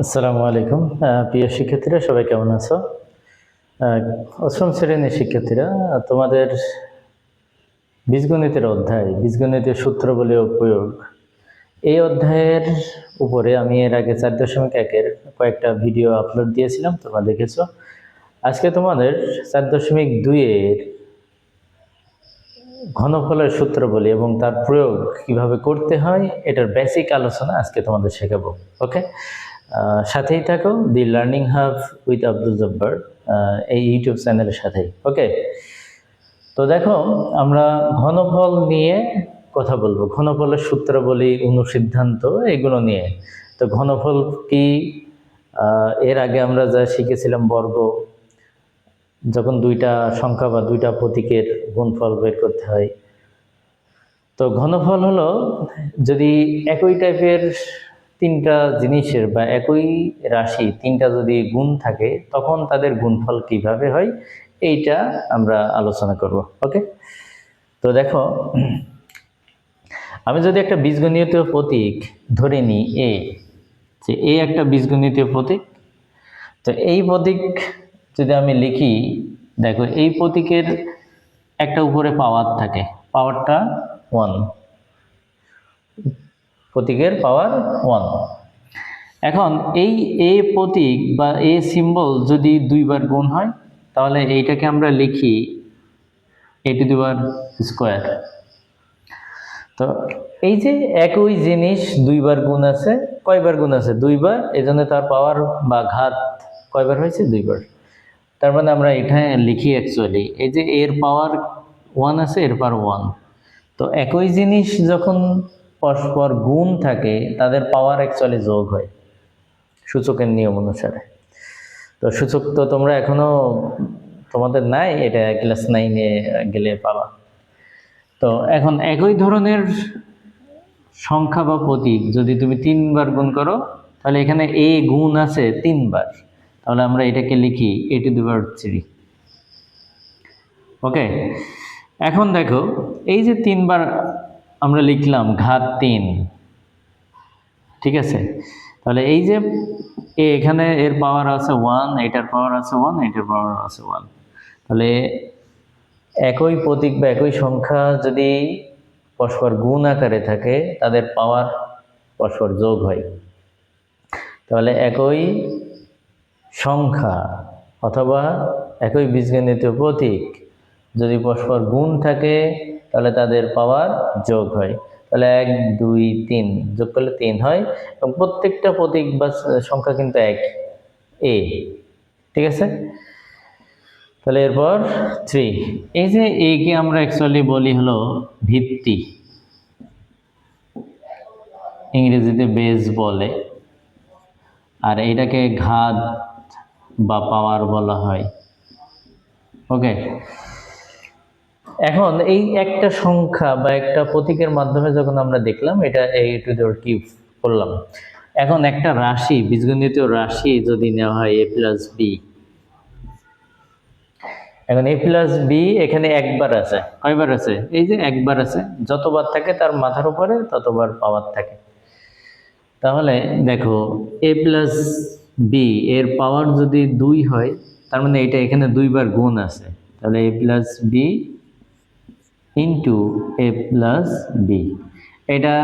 আসসালামু আলাইকুম। প্রিয় শিক্ষার্থীরা, সবাই কেমন আছো? অষ্টম শ্রেণীর শিক্ষার্থীরা, তোমাদের বীজগণিতের অধ্যায়, বীজগণিতের সূত্রাবলী ও প্রয়োগ, এই অধ্যায়ের উপরে আমি এর আগে 4.1-এর কয়েকটা ভিডিও আপলোড দিয়েছিলাম, তোমরা দেখেছো। আজকে তোমাদের 4.2-এর ঘনফলের সূত্রাবলী এবং তার প্রয়োগ কিভাবে করতে হয় এটার বেসিক আলোচনা আজকে তোমাদের শেখাবো। ওকে, সাথেই থাকো the learning hub with Abdul Jabbar এই ইউটিউব চ্যানেলের সাথেই। ওকে, তো দেখো, আমরা ঘনফল নিয়ে কথা বলবো, ঘনফলের সূত্রাবলী, অনুসিদ্ধান্ত, এগুলো নিয়ে। তো ঘনফল কি, এর আগে আমরা যা শিখেছিলাম, বর্গ, যখন দুইটা সংখ্যা বা দুইটা প্রতীকের গুণফল বের করতে হয়। তো ঘনফল হলো যদি একই টাইপের তিনটা জিনিসের বা একই রাশি তিনটা যদি গুণ থাকে, তখন তাদের গুণফল কিভাবে হয় এইটা আমরা আলোচনা করব। ওকে, তো দেখো, আমি যদি একটা বীজগণিতীয় প্রতীক ধরে নিই এ, যে এ একটা বীজগণিতীয় প্রতীক, তো এই প্রতীক যদি আমি লিখি, দেখো এই প্রতীকের একটা উপরে পাওয়ার থাকে, পাওয়ারটা 1, প্রতীকের পাওয়ার 1। এখন এই এ প্রতীক বা এ সিম্বল যদি দুইবার গুণ হয়, তাহলে এইটাকে আমরা লিখি a² তো এই যে একই জিনিস দুইবার গুণ আছে, কয়বার গুণ আছে? দুইবার, এই জন্য তার পাওয়ার বা ঘাত কয়বার হয়েছে? দুইবার। তার মানে আমরা এটা লিখি অ্যাকচুয়ালি, এই যে এর পাওয়ার 1 আছে, এর পাওয়ার 1। তো একই জিনিস যখন পরস্পর গুণ থাকে, তাদের পাওয়ার অ্যাকচুয়ালি যোগ হয় সূচকের নিয়ম অনুসারে। তো সূচক তো তোমরা এখনো তোমাদের নাই, এটা ক্লাস 9-এ গেলে পাবা। তো এখন একই ধরনের সংখ্যা বা প্রতীক যদি তুমি 3বার গুণ করো, তাহলে এখানে এ গুণ আছে 3বার, তাহলে আমরা এটাকে লিখি a²। ওকে, এখন দেখো, এই যে 3বার আমরা লিখলাম ঘাত 3, ঠিক আছে? তাহলে এই যে এখানে এর পাওয়ার আছে 1, এটার পাওয়ার আছে 1, এটার পাওয়ার আছে 1, তাহলে একই প্রতীক বা একই সংখ্যা যদি পরস্পর গুণ আকারে থাকে, তাদের পাওয়ার পরস্পর যোগ হয়। তাহলে একই সংখ্যা অথবা একই বীজগণিতীয় প্রতীক যদি পরস্পর গুণ থাকে, তাহলে তাদের পাওয়ার যোগ হয়। তাহলে 1, 2, 3 যোগ করলে 3 হয়, এবং প্রত্যেকটা প্রতীক বা সংখ্যা কিন্তু এক, এ, ঠিক আছে? তাহলে এরপর 3, এই যে এ কে আমরা অ্যাকচুয়ালি বলি হলো ভিত্তি, ইংরেজিতে বেস বলে, আর এটাকে ঘাত বা পাওয়ার বলা হয়। ওকে, এখন এই একটা সংখ্যা বা একটা প্রতীকের মাধ্যমে যখন আমরা দেখলাম এটা a³ করলাম, এখন একটা রাশি, বীজগণিতীয় রাশি যদি নেওয়া হয় a+b, এখন a+b এখানে একবার আছে, কয়বার আছে? এই যে একবার আছে, যতবার থাকে তার মাথার উপরে ততবার পাওয়ার থাকে। তাহলে দেখো a+b এর পাওয়ার যদি 2 হয়, তার মানে এটা এখানে দুইবার গুণ আছে, তাহলে a+b ইন্টু a+b, এটা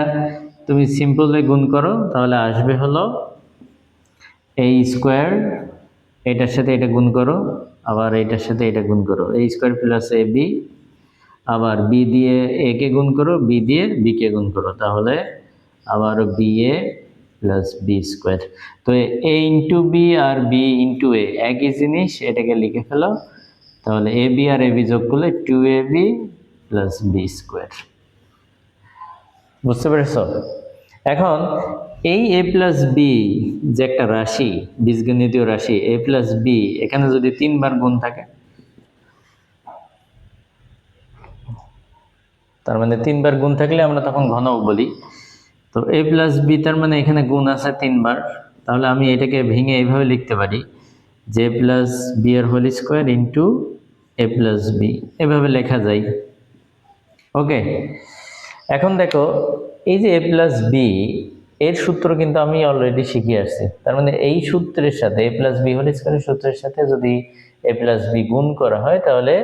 তুমি সিম্পলে গুণ করো, তাহলে আসবে হলো a², এটার সাথে এটা গুণ করো, আবার এটার সাথে এটা গুণ করো, a² প্লাস ab, আবার b দিয়ে a কে গুণ করো, b দিয়ে b কে গুণ করো, তাহলে আবার ba প্লাস b²। তো a ইন্টু b আর b ইন্টু a একই জিনিস, এটাকে লিখে ফেলো, তাহলে ab আর ab যোগ করলে 2ab প্লাস b²। বুঝতে পেরেছ? এখন এই a+b যে একটা রাশি, বীজগণিতীয় রাশি a+b, এখানে যদি 3বার গুণ থাকে, তার মানে 3বার গুণ থাকলে আমরা তখন ঘনক বলি। তো a+b তার মানে এখানে গুণ আছে 3বার, তাহলে আমি এটাকে ভেঙে এইভাবে লিখতে পারি যে a+b এর হোল স্কয়ার ইন্টু a+b, এভাবে লেখা যায়। ওকে, এখন দেখো এই যে a+b এর সূত্র কিন্তু আমি অলরেডি শিখে আসছি। তার মানে এই সূত্রের সাথে a প্লাস বি হোল স্কয়ারের সূত্রের সাথে যদি a প্লাস বি গুণ করা হয় তাহলে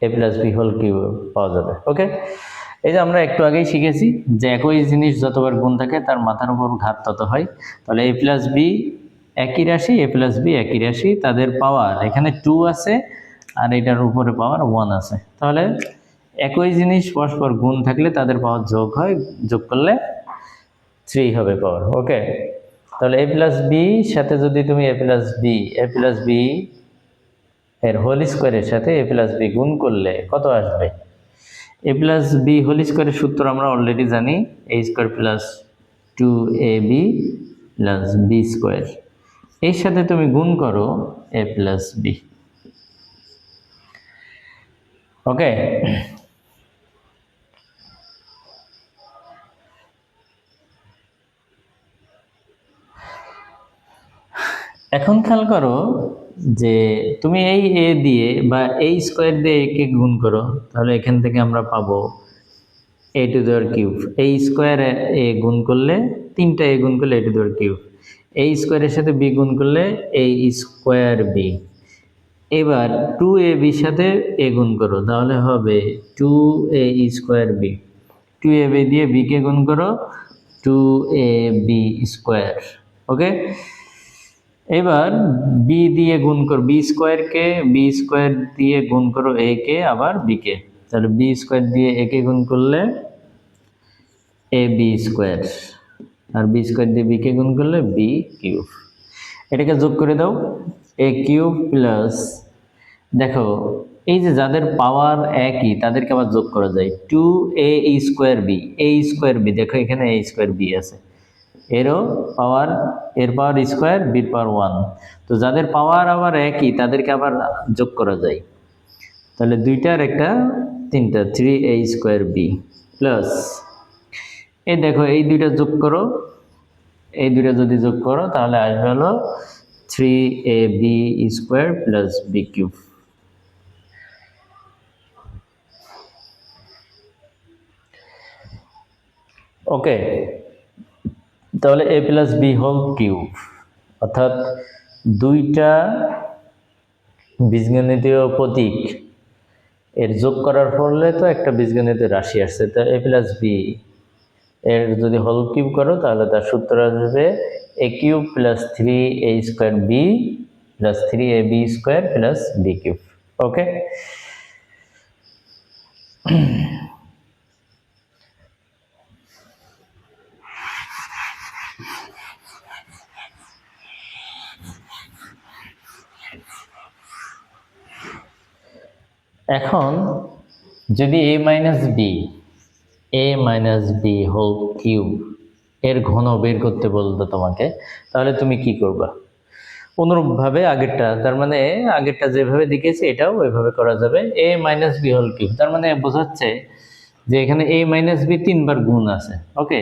a plus B whole cube পাওয়া যাবে। ওকে, এই যে আমরা একটু আগেই শিখেছি যে একই জিনিস যতবার গুণ থাকে তার মাথার উপর ঘাত তত হয়। তাহলে a প্লাস বি একই রাশি, a প্লাস বি একই রাশি, তাদের পাওয়ার এখানে 2 আছে আর এটার উপরে পাওয়ার 1 আছে। তাহলে একই জিনিস পরস্পর গুণ থাকলে তাদের পাওয়ার যোগ হয়, যোগ করলে 3 হবে পাওয়ার। ওকে, তাহলে a প্লাস বি সাথে যদি তুমি a প্লাস বি এর হোল স্কোয়ারের সাথে a প্লাস বি গুণ করলে কত আসবে? a প্লাস বি হোল স্কোয়ারের সূত্র আমরা অলরেডি জানি, a square plus 2ab plus B square. এর সাথে তুমি গুণ করো a প্লাস বি। ওকে, এখন খেয়াল করো যে তুমি এই এ দিয়ে বা এই স্কোয়ার দিয়ে একে গুণ করো, তাহলে এখান থেকে আমরা পাবো এ টু দেওয়ার কিউব। এই স্কোয়ার এ গুণ করলে, তিনটা এ গুণ করলে এ টু দেওয়ার কিউব। এই স্কোয়ারের সাথে বি গুণ করলে এই স্কোয়ার বি। এবার 2ab সাথে এ গুণ করো, তাহলে হবে 2a স্কোয়ার বি। 2ab দিয়ে বি কে গুণ করো, 2ab স্কোয়ার। ওকে, এবার বি দিয়ে গুণ করো, বি স্কোয়ার দিয়ে গুণ করো এ কে, আবার বি কে। তাহলে বি স্কোয়ার দিয়ে এ কে গুণ করলে এ বি স্কোয়ার, আর বি স্কোয়ার দিয়ে বি কে গুণ করলে বি কিউব। এটাকে যোগ করে দাও, এ কিউব প্লাস, দেখো এই যে যাদের পাওয়ার একই তাদেরকে আবার যোগ করা যায়, 2a স্কোয়ার বি। এ স্কোয়ার বি, দেখো এখানে এ স্কোয়ার বি আছে, এরও পাওয়ার, এর পাওয়ার স্কোয়ার, বির পাওয়ার 1। তো যাদের পাওয়ার আবার একই তাদেরকে আবার যোগ করা যায়, তাহলে দুইটার একটা তিনটা, 3a স্কোয়ার বি প্লাস, এই দেখো এই দুইটা যোগ করো, এই দুইটা যদি যোগ করো তাহলে আসবে হলো 3ab square plus B cube. Okay, তাহলে a plus B whole cube, অর্থাৎ দুইটা বীজগণিতীয় প্রতীক এর যোগ করার ফলে তো একটা বীজগণিতীয় রাশি আসছে। তো a প্লাস বি এর যদি হোল কিউব করো তাহলে তার সূত্র আসবে a cube plus 3a square B plus 3ab square plus B cube. Okay, এখন যদি a minus B whole cube এর ঘন বের করতে বলতো তোমাকে, তাহলে তুমি কি করবা? অনুরূপভাবে আগেরটা, তার মানে আগেরটা যেভাবে দেখিয়েছে এটাও ওইভাবে করা যাবে। a minus B whole cube, তার মানে বোঝাচ্ছে যে এখানে a মাইনাস বি 3বার গুণ আছে। ওকে,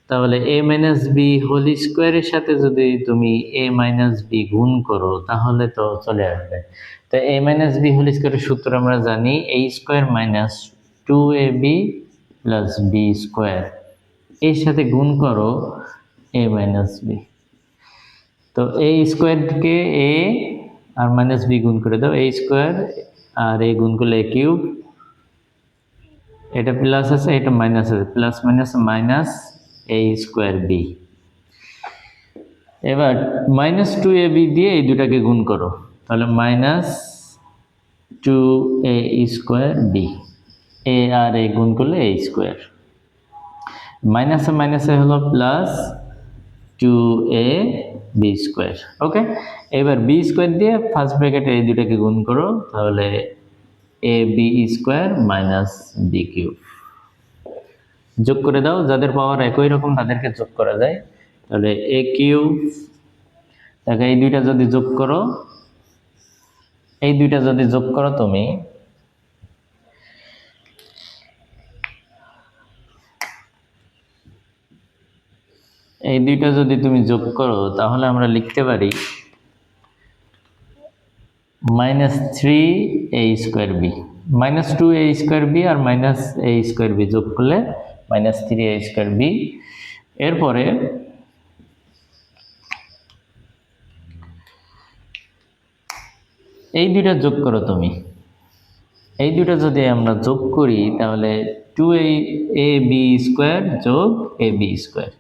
তাহলে a মাইনাস বি হোল স্কোয়ারের সাথে যদি তুমি a মাইনাস বি গুণ করো তাহলে তো চলে আসবে। তো a মাইনাস বি হোল স্কোয়ারের সূত্র আমরা জানি, a square minus 2ab plus B square, এর সাথে গুণ করো a মাইনাস বি। তো a স্কোয়ারকে a আর মাইনাস বি গুণ করে দাও, a স্কোয়ার আর a গুণ করলে a কিউব, এটা প্লাস আছে এটা মাইনাস আছে, plus minus minus a square B. এবার মাইনাস 2ab দিয়ে এই দুটাকে গুণ করো, তাহলে minus 2a square B, A আর এ গুণ করলে a স্কোয়ার, মাইনাসে মাইনাসে হলো প্লাস 2a বি স্কোয়ার। ওকে, এবার বি স্কোয়ার দিয়ে ফার্স্ট ব্র্যাকেটে এই দুটাকে গুণ করো, তাহলে A B square minus B cube. যোগ করে দাও, যাদের পাওয়ার একই রকম তাদেরকে যোগ করা যায়, তাহলে এ কিউব, দেখো এই দুইটা যদি যোগ করো, এই দুইটা যদি যোগ করো তুমি, এই দুইটা যদি তুমি যোগ করো তাহলে আমরা লিখতে পারি minus 3a square B, minus 2a square B আর মাইনাস a স্কোয়ার বি যোগ করলে মাইনাস 3a স্কোয়ার বি, এরপরে এই দুইটা যোগ করো তুমি। এই দুইটা যদি আমরা যোগ করি তাহলে 2ab² যোগ ab স্কোয়ার,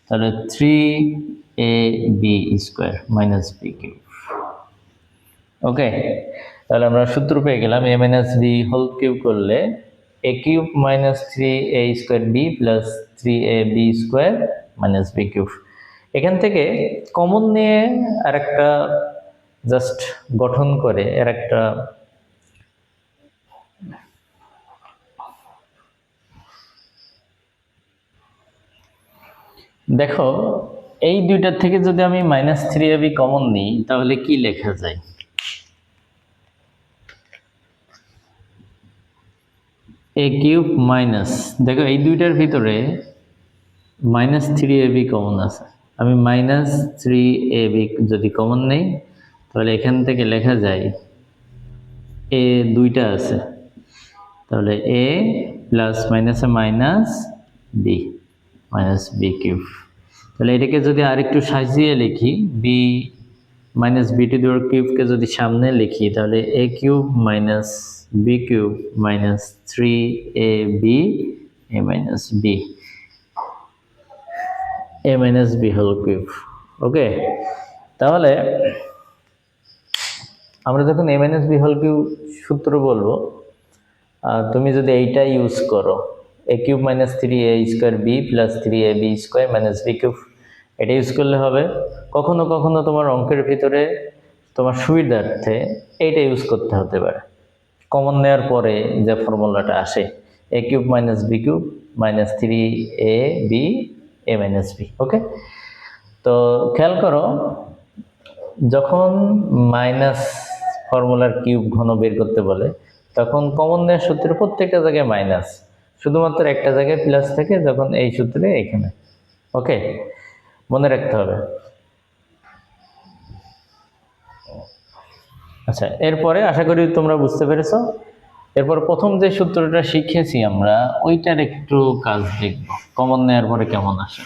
তাহলে 3ab square minus b cube. Okay, তাহলে আমরা সূত্র পেয়ে গেলাম a minus B whole cube করলে a cube minus 3a² b plus 3ab square minus b cube. এখান থেকে কমন নিয়ে আর একটা জাস্ট গঠন করে এর একটা দেখো, এই দুইটার থেকে যদি আমি মাইনাস 3ab কমন নিই তাহলে কি লেখা যায়? a কিউব মাইনাস, দেখো এই দুইটার ভিতরে মাইনাস 3ab কমন আছে, আমি মাইনাস 3ab যদি কমন নেই তাহলে এখান থেকে লেখা যায় a দুইটা আছে, তাহলে a প্লাস মাইনাসে minus B minus B cube. তাহলে এটাকে যদি আরেকটু সাজিয়ে লিখি, B minus B to the power কিউবকে যদি সামনে লিখি তাহলে a cube minus B cube minus 3ab a minus B a minus B whole cube. Okay, তাহলে আমরা যখন a minus B whole cube সূত্র বলবো, তুমি যদি এইটা ইউজ করো a cube minus 3a² b plus 3ab square minus B cube, এটা ইউজ করলে হবে। কখনো কখনো তোমার অঙ্কের ভিতরে তোমার সুবিধার্থে এইটা ইউজ করতে হতে পারে, কমন নেওয়ার পরে যে ফর্মুলাটা আসে a cube minus B cube minus 3ab a minus B. Okay, তো খেয়াল করো, যখন মাইনাস ফর্মুলার কিউব ঘন বের করতে বলে তখন কমন নেওয়ার সূত্রে প্রত্যেকটা জায়গায় মাইনাস, শুধুমাত্র একটা জায়গায় প্লাস থাকে যখন এই সূত্রে এখানে। ওকে, মনে রাখতে হবে। আচ্ছা, এরপরে আশা করি তোমরা বুঝতে পেরেছো। এরপর প্রথম যে সূত্রটা শিখেছি আমরা ওইটার একটু কাজ দেখব, কমন নেওয়ার পরে কেমন আসে।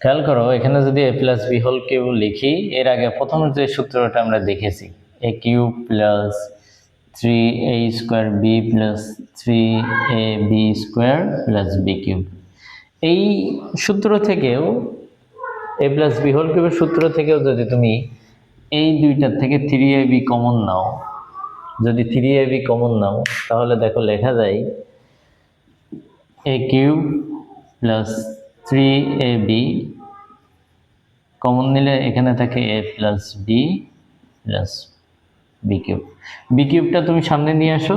খেয়াল করো, এখানে যদি a plus B whole cube লিখি, এর আগে প্রথম যে সূত্রটা আমরা দেখেছি a cube plus 3a² b plus 3ab square plus B cube, এই সূত্র থেকেও a প্লাস বি হোল কিউবের সূত্র থেকেও যদি তুমি এই দুইটার থেকে 3ab কমন নাও, যদি 3ab কমন নাও তাহলে দেখো লেখা যায় a cube plus 3ab, common নিলে এখানে থাকে a plus B plus B cube. B কিউবটা তুমি সামনে নিয়ে আসো,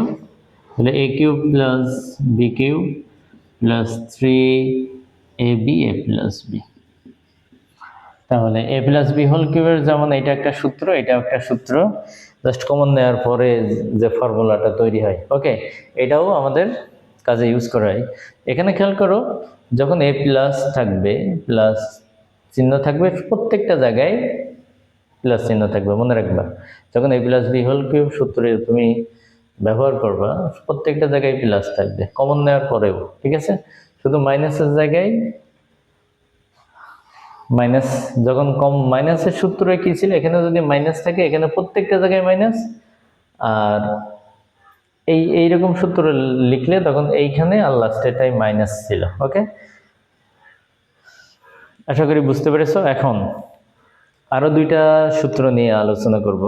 তাহলে a cube plus B cube plus 3ab a plus B. তাহলে a প্লাস বি হোল কিউবের যেমন এটা একটা সূত্র, এটা একটা সূত্র, জাস্ট কমন নেওয়ার পরে যে ফর্মুলাটা তৈরি হয়। ওকে, এটাও আমাদের কাজে ইউজ করা হয়। এখানে খেয়াল করো, যখন a প্লাস থাকবে, প্লাস চিহ্ন থাকবে প্রত্যেকটা জায়গায়, প্লাস চিহ্ন থাকবে, মনে রাখবা। যখন a plus B whole cube সূত্রে তুমি ব্যবহার করবা প্রত্যেকটা জায়গায় প্লাস থাকবে কমন নেওয়ার পরেও, ঠিক আছে। শুধু মাইনাসের জায়গায় মাইনাস, যখন মাইনাসের সূত্র কি ছিল, এখানে যদি মাইনাস থাকে এখানে প্রত্যেকটা জায়গায় মাইনাস, আর এইরকম সূত্র লিখলে তখন এইখানে আর লাস্টেরটাই মাইনাস ছিল। ওকে, আশা করি বুঝতে পেরেছো। এখন আরো দুইটা সূত্র নিয়ে আলোচনা করব,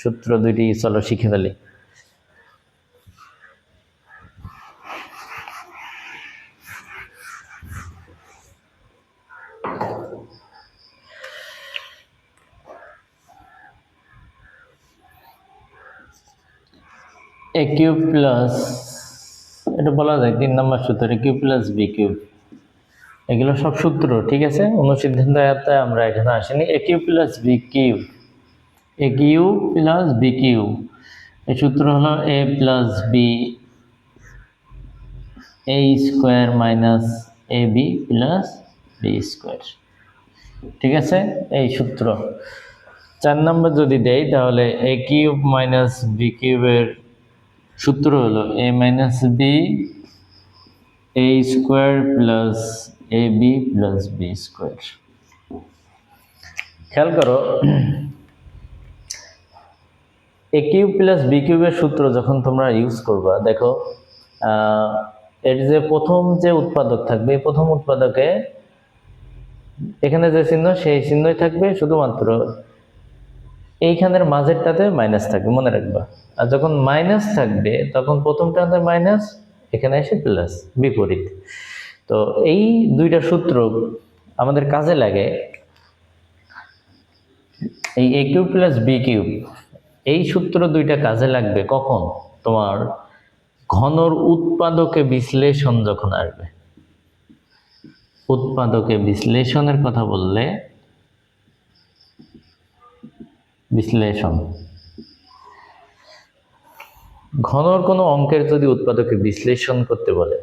সূত্র দুইটি চলো শিখে ফেলি। a কিউব প্লাস, এটা বলা যায় 3 নম্বর সূত্র, a cube plus B cube, এগুলো সব সূত্র, ঠিক আছে। অনুসিদ্ধান্ত আয়ত্তায় আমরা এখানে আসিনি। a cube plus B cube, a cube plus B cube, এই সূত্র হলো a plus B a square minus A B plus B square, ঠিক আছে, এই সূত্র। 4 নম্বর যদি দেই তাহলে a কিউব মাইনাস বি কিউবের সূত্র হলো a minus B a square plus A B plus B square. খেয়াল করো, এ কিউব প্লাস বি কিউবের সূত্র যখন তোমরা ইউজ করবা, দেখো এর যে প্রথম যে উৎপাদক থাকবে, প্রথম উৎপাদকে এখানে যে চিহ্ন সেই চিহ্নই থাকবে, শুধুমাত্র এইখানের মাঝেরটাতে মাইনাস থাকবে, মনে রাখবা। আর যখন মাইনাস থাকবে তখন প্রথমটাতে মাইনাস, এখানে এসে প্লাস, বিপরীত। তো এই দুইটা সূত্র আমাদের কাজে লাগে। এই এ কিউব প্লাস বি কিউব, এই সূত্র দুইটা কাজে লাগবে কখন? তোমার ঘনর উৎপাদকে বিশ্লেষণ যখন আসবে। উৎপাদকে বিশ্লেষণের কথা বললে, বিশ্লেষণ ঘনর কোনো অঙ্কের যদি উৎপাদকে বিশ্লেষণ করতে বলে,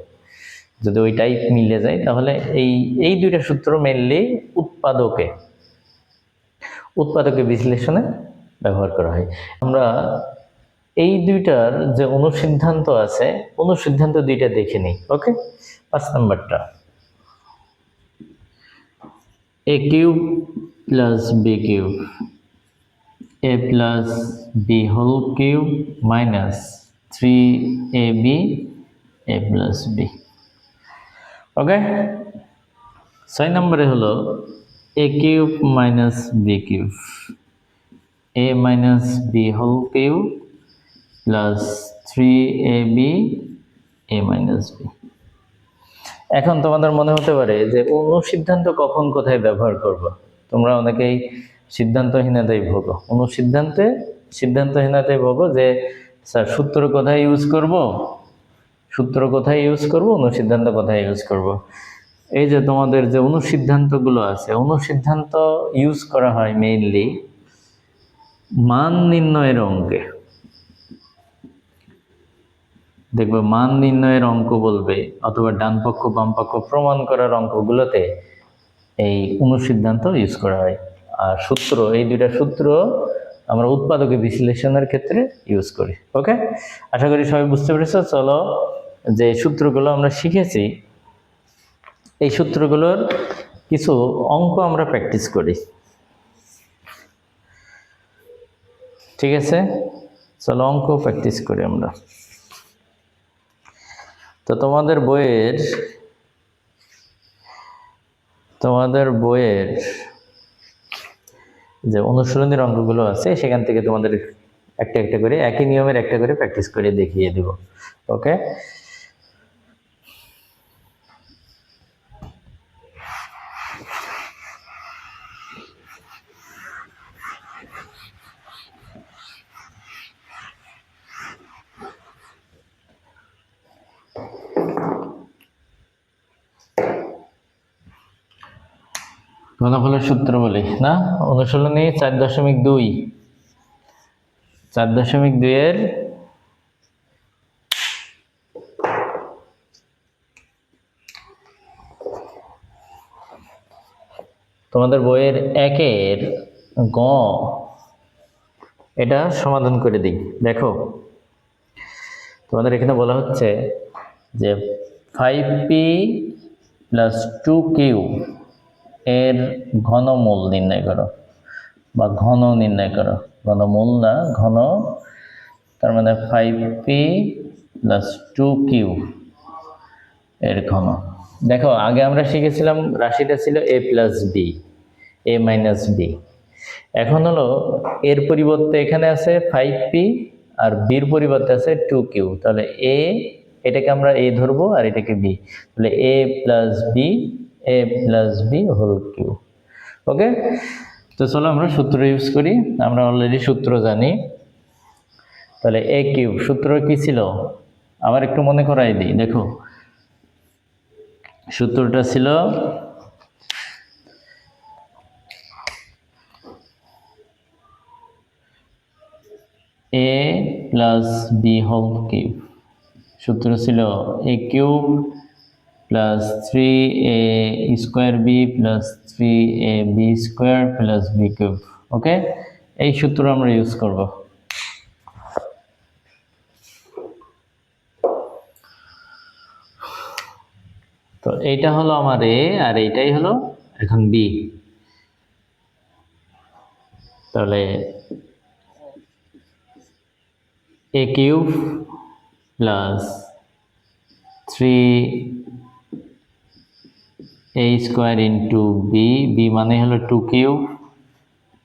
যদি ওই টাইপ মিলে যায়, তাহলে এই দুইটা সূত্র মেনলি উৎপাদকে বিশ্লেষণে ব্যবহার করা হয়। আমরা এই দুইটার যে অনুসিদ্ধান্ত আছে, অনুসিদ্ধান্ত দুইটা দেখে নিই। ওকে, 5 নাম্বারটা, A cube plus B cube A plus B whole cube minus 3ab A plus B. Okay, 6 নম্বরে হলো A cube minus B cube A minus B whole cube plus 3ab A minus B. এখন তোমাদের মনে হতে পারে যে অনুসিদ্ধান্ত কখন কোথায় ব্যবহার করব। তোমরা অনেকেই সিদ্ধান্তহীনতায় ভোগো, সিদ্ধান্তহীনতায় ভোগো যে স্যার সূত্র কোথায় ইউজ করব, অনুসিদ্ধান্ত কোথায় ইউজ করব। এই যে তোমাদের যে অনুসিদ্ধান্তগুলো আছে, অনুসিদ্ধান্ত ইউজ করা হয় মেইনলি মান নির্ণয়ের অঙ্কে। দেখবে মান নির্ণয়ের অঙ্ক বলবে, অথবা ডান পক্ষ বাম পক্ষ প্রমাণ করার অঙ্কগুলোতে এই অনুসিদ্ধান্ত ইউজ করা হয়। আর সূত্র, এই দুইটা সূত্র আমরা উৎপাদকে বিশ্লেষণের ক্ষেত্রে ইউজ করি। ওকে, আশা করি সবাই বুঝতে পেরেছো। চলো, যে সূত্রগুলো আমরা শিখেছি, এই সূত্রগুলোর কিছু অঙ্ক আমরা প্র্যাকটিস করি। ঠিক আছে, চলো অঙ্ক প্র্যাকটিস করি আমরা। তো তোমাদের বইয়ের যে অনুশীলনীর অঙ্কগুলো আছে, সেখান থেকে তোমাদের একটা একটা করে, একই নিয়মের একটা করে প্র্যাকটিস করে দেখিয়ে দেব। ওকে, ঘনফলের সূত্র বলি না, অনুশীলনী 4.2, 4.2 এর তোমাদের বইয়ের 1-এর গ, এটা সমাধান করে দিই। দেখো, তোমাদের এখানে বলা হচ্ছে যে 5p প্লাস 2q এর ঘনমূল নির্ণয় করো, বা ঘন নির্ণয় করো। ঘনমূল না, ঘন, তার মানে 5p প্লাস 2q এর ঘন। দেখো, আগে আমরা শিখেছিলাম রাশিটা ছিল a plus B, a minus B. এখন হলো এর পরিবর্তে এখানে আছে 5p আর বির পরিবর্তে আছে 2q। তাহলে a, এটাকে আমরা a ধরবো আর এটাকে b, তাহলে a plus B whole cube. Okay, তো চলো আমরা সূত্র ইউজ করি। আমরা অলরেডি সূত্র জানি। তাহলে এ কিউব সূত্র কি ছিল, আবার একটু মনে করাই দিই। দেখো, সূত্রটা ছিল a plus B whole cube. সূত্র ছিল A cube plus 3a square B plus 3ab square plus B cube. Okay, এই সূত্র আমরা ইউজ করব। তো এইটা হলো আমার এ, আর এইটাই হলো এখন বি। তাহলে A cube plus 3a square into B, B মানে হলো 2 cube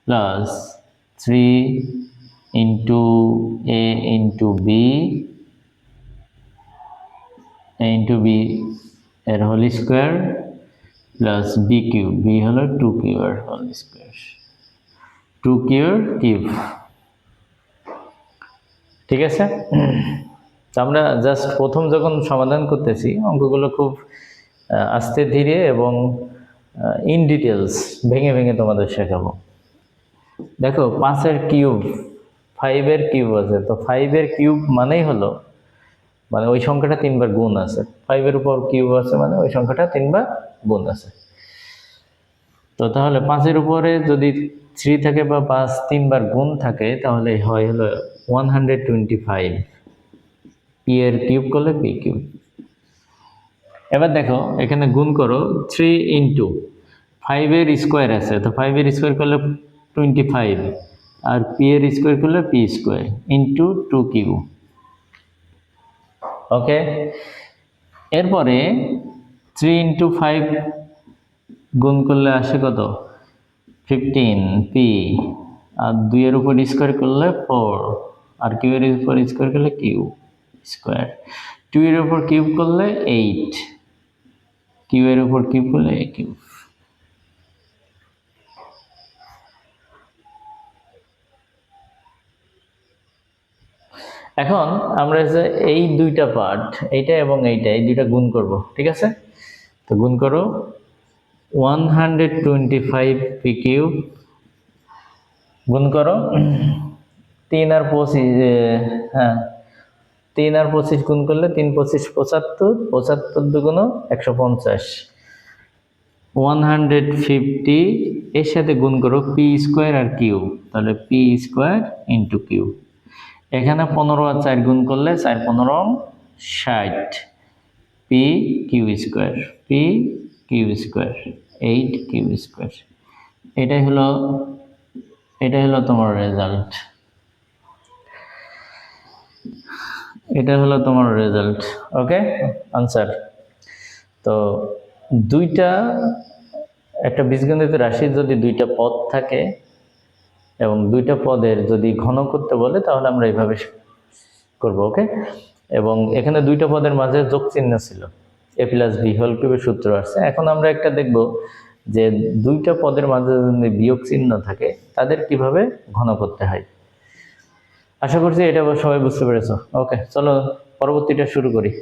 plus 3 into A into B into B এর whole square plus B cube, B হলো 2 কিউব এর হোল স্কোয়ার, 2 কিউব কিউব। ঠিক আছে, তো আমরা জাস্ট প্রথম যখন সমাধান করতেছি অঙ্কগুলো খুব আস্তে ধীরে এবং ইন ডিটেলস ভেঙে ভেঙে তোমাদের শেখাবো। দেখো 5 এর কিউব 5 এর কিউব আছে, তো 5 এর কিউব মানেই হলো মানে ওই সংখ্যাটা 3 বার গুণ আছে, 5 এর উপর কিউব আছে মানে ওই সংখ্যাটা 3 বার গুণ আছে। তো তাহলে 5 এর উপরে যদি 3 থাকে বা 5 3 বার গুণ থাকে তাহলে হয় হলো 125, পি এর কিউব করলে পি কিউব। এবার দেখো এখানে গুণ করো 3 ইন্টু 5 এর স্কোয়ার আছে, তো 5 এর স্কোয়ার করলে 25, আর পি এর স্কোয়ার করলে পি স্কোয়ার ইন্টু 2 কিউ। ওকে, এরপরে 3 ইন্টু 5 গুণ করলে আসে কত 15 পি, আর 2 এর উপর স্কোয়ার করলে 4, আর কিউ এর উপর স্কোয়ার করলে কিউ স্কোয়ার, 2 এর উপর কিউব করলে 8, কিউ এর উপর কিউব করলে এ কিউব। এখন আমরা যে এই দুইটা পার্ট এইটা এবং এইটা এই দুইটা গুণ করব, ঠিক আছে? তো গুণ করো 125 পি কিউব গুণ করো 3 আর 25, হ্যাঁ 3 আর 25 গুণ করলে 3 25 75, 75 দুগুণ 150, 150 এর সাথে গুণ করো পি স্কোয়ার আর কিউব, তাহলে পি স্কোয়ার ইন্টু কিউব। এখানে 15 আর 4 গুণ করলে 4 15 60, P Q square, P Q square 8 Q square. এটাই হলো তোমার রেজাল্ট, এটা হলো তোমার রেজাল্ট। ওকে, আনসার। তো একটা বীজগণিত রাশির যদি দুইটা পদ থাকে এবং দুইটা পদের যদি ঘন করতে বলে তাহলে আমরা এইভাবে করব। ওকে, এবং এখানে দুইটা পদের মাঝে যোগ চিহ্ন ছিল, এ প্লাস বি হোল কিউবের সূত্র আসছে। এখন আমরা একটা দেখব যে দুইটা পদের মাঝে যদি বিয়োগ চিহ্ন থাকে তাদের কিভাবে ঘন করতে হয়। আশা করছি এটা সবাই বুঝতে পেরেছো। ওকে, চলো পরবর্তীটা শুরু করি।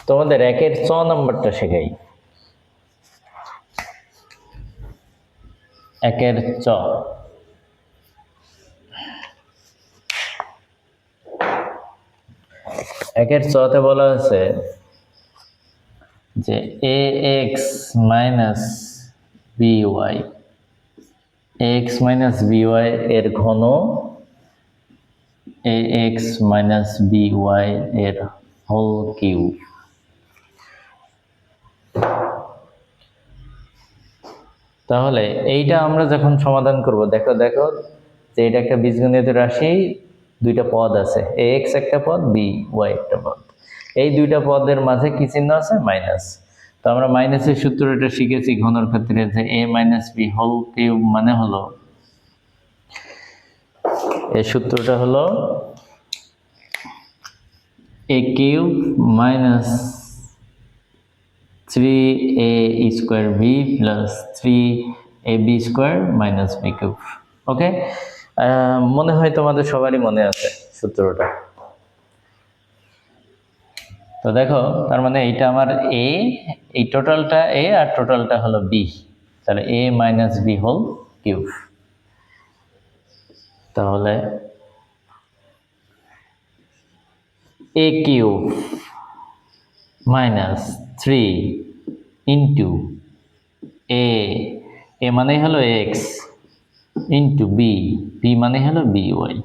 তোমাদের 1-এর 6 নাম্বারটা শেখাই। 1-এর 6 1-এর 6তে বলা আছে যে A X minus B Y, X minus B Y এর ঘন A X minus B Y এর হোল কিউব। তাহলে এইটা আমরা যখন সমাধান করব, দেখো যে এটা একটা বীজগণিত রাশি, দুইটা পদ আছে, এ এক্স একটা পদ, বি ওয়াই একটা পদ। এই দুইটা পদের মাঝে কি চিহ্ন আছে? মাইনাস। তো আমরা মাইনাসের সূত্রটা শিখেছি ঘনর ক্ষেত্রে, যে A minus B whole cube মানে হলো, এই সূত্রটা হলো A cube minus 3a square B plus 3ab square minus B cube. Okay, মনে হয় তোমাদের সবারই মনে আছে সূত্রটা। তো দেখো তার মানে এইটা আমার এ, এই টোটালটা এ আর টোটালটা হলো বি, তাহলে এ মাইনাস বি হোল কিউব। তাহলে এ কিউব মাইনাস 3 ইন্টু এ, এ মানে হলো এক্স, ইন্টু বি, বি মানে হলো বি ওয়াই,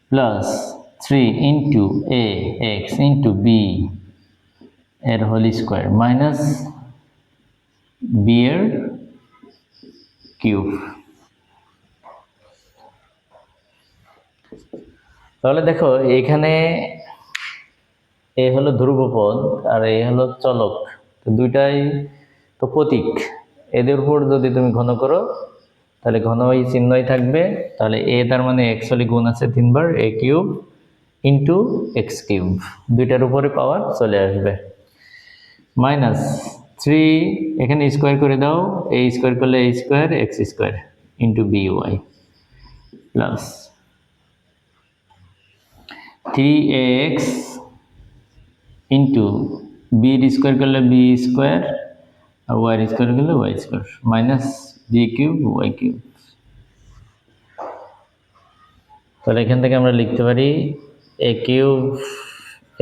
প্লাস 3 ইন্টু এ এক্স ইন্টু বি এর হোল স্কোয়ার মাইনাস বি এর কিউব। তাহলে দেখো এখানে এ হলো ধ্রুবপদ আর এ হলো চলক, তো দুইটাই তো প্রতীক, এদের উপর যদি তুমি ঘন করো তাহলে ঘন ওই চিহ্নই থাকবে। তাহলে এ তার মানে এক্স হলে গুণ আছে 3 বার, এ কিউব ইন্টু এক্স কিউব, দুইটার উপরে পাওয়ার চলে আসবে, মাইনাস 3 এখানে স্কোয়ার করে দাও, এ স্কোয়ার করলে A square X square into B Y, plus 3ax into বির স্কোয়ার করলে বি স্কোয়ার আর ওয়াই স্কোয়ার করলে Y square minus B cube Y cube. তাহলে এখান থেকে আমরা লিখতে পারি A cube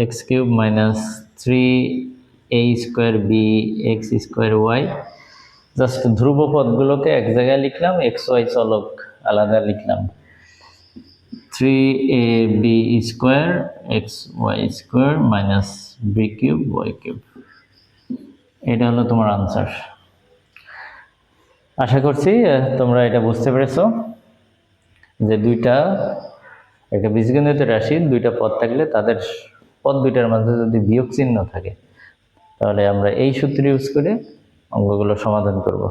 X cube minus 3a square B X square Y. Just ধ্রুব পদগুলোকে এক জায়গায় লিখলাম, এক্স ওয়াই চলক আলাদা লিখলাম, 3ab square X Y square minus B cube Y cube. এটা হলো তোমার আনসার। আশা করছি তোমরা এটা বুঝতে পেরেছো যে একটা বীজগণিত রাশি দুইটা পদ থাকলে তাদের পদ দুইটার মাঝে যদি বিয়োগ চিহ্ন থাকে তাহলে আমরা এই সূত্র ইউজ করে অঙ্কগুলো সমাধান করব।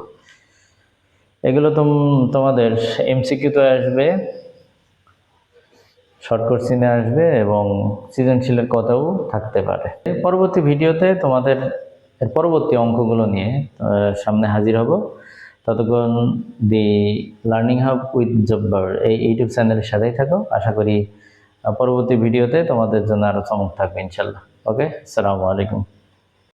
এগুলো তোমাদের এমসিকিউতে আসবে, শর্ট কোশ্চেনে আসবে এবং সৃজনশীলের কথাও থাকতে পারে। পরবর্তী ভিডিওতে তোমাদের পরবর্তী অঙ্কগুলো নিয়ে সামনে হাজির হব। ততক্ষণ দি লার্নিং হাব উইথ জব্বার এই ইউটিউব চ্যানেলের সাথেই থাকো। আশা করি পরবর্তী ভিডিওতে তোমাদের জন্য আরও চমক থাকবে ইনশাল্লাহ। ওকে, আসসালামু আলাইকুম।